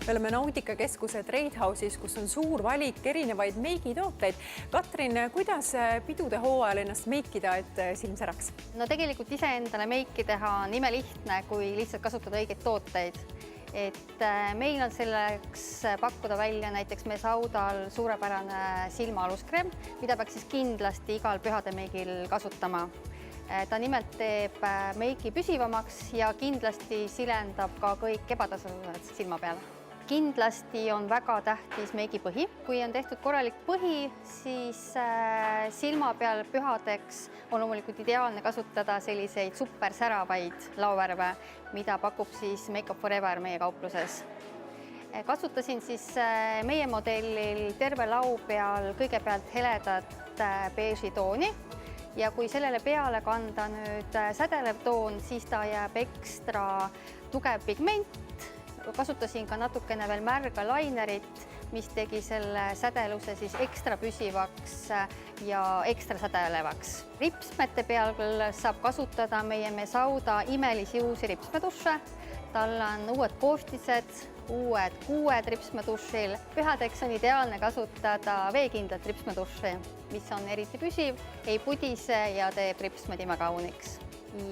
me oleme Nautikakeskuse Trade House'is, kus on suur valik erinevaid meigitooteid. Katrin, kuidas pidude hooajal ennast meikida, et silm säraks? No tegelikult iseendale meiki teha on imelihtne, kui lihtsalt kasutada õigeid tooteid. Et meil on selleks pakkuda välja näiteks meie Saudal suurepärane silmaaluskrem, mida peaks siis kindlasti igal pühademeigil kasutama. Ta nimelt teeb meiki püsivamaks ja kindlasti silendab ka kõik ebatasandused silma peal. Kindlasti on väga tähtis meigipõhi. Kui on tehtud korralik põhi, siis silma peal pühadeks on loomulikult ideaalne kasutada selliseid super säravaid laovärve, mida pakub siis Make Up For Ever meie kaupluses. Kasutasin siis meie modellil terve lau peal kõigepealt heledat beeži tooni ja kui sellele peale kanda nüüd sädelev toon, siis ta jääb ekstra tugev pigment. Kasutasin ka natukene veel märga lainerit, mis tegi selle sädeluse siis ekstra püsivaks ja ekstra sädelevaks. Ripsmete peal saab kasutada meie Sauda imelisi uusi ripsmeduše. Tal on uued koostised, uued kuued ripsmedušil. Pühadeks on ideaalne kasutada veekindlat ripsmeduši, mis on eriti püsiv, ei pudise ja teeb ripsmed imekauniks.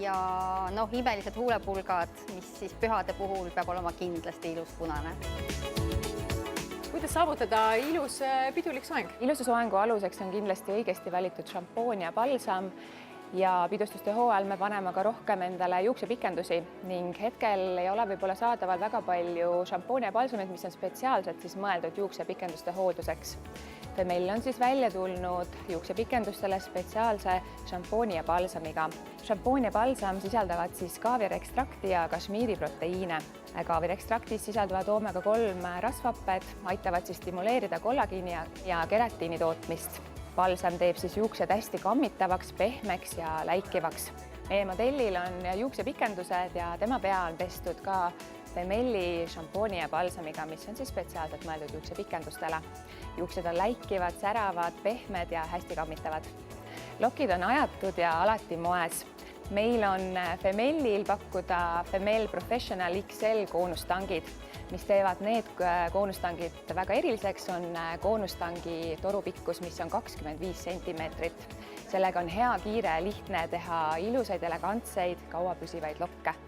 Ja imelised huulepulgad, mis siis pühade puhul peab olema kindlasti ilus punane. Kuidas saavutada ilus pidulik soeng? Ilusa soengu aluseks on kindlasti õigesti valitud šampoon ja balsam ja pidustuste hooajal me paneme ka rohkem endale juuksepikendusi ning hetkel ei ole võib-olla saadaval väga palju šampooni ja balsamid, mis on spetsiaalselt siis mõeldud juuksepikenduste hoolduseks. Meil on siis välja tulnud juuksepikendustele spetsiaalse šampooni ja balsamiga. Šampoon ja balsam sisaldavad siis kaaviarekstrakti ja kašmiiri proteiine. Kaaviarekstraktis sisalduvad omega-3 rasvhapped, aitavad siis stimuleerida kollagiini ja keratiini tootmist. Balsam teeb siis juuksed hästi kammitavaks, pehmeks ja läikivaks. Meie modellil on juuksepikendused ja tema pea on pestud ka Femelli šampooni ja balsamiga, mis on siis spetsiaalselt mõeldud juuksepikendustele. Juuksed on läikivad, säravad, pehmed ja hästi kammitavad. Lokid on ajatud ja alati moes. Meil on Femellil pakkuda Femell Professional XL koonustangid, mis teevad need koonustangid väga eriliseks, on koonustangi torupikkus, mis on 25 sentimeetrit. Sellega on hea, kiire, lihtne teha ilusaid, elegantseid, kauapüsivaid lokke.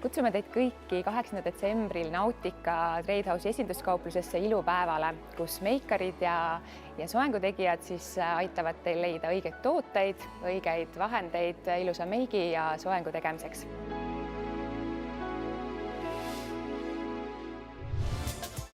Kutsume teid kõiki 8. detsembril Nautika Trade House'i esinduskauplusesse ilupäevale, kus meikarid ja soengutegijad siis aitavad teil leida õigeid tooteid, õigeid vahendeid ilusa meigi ja soengu tegemiseks.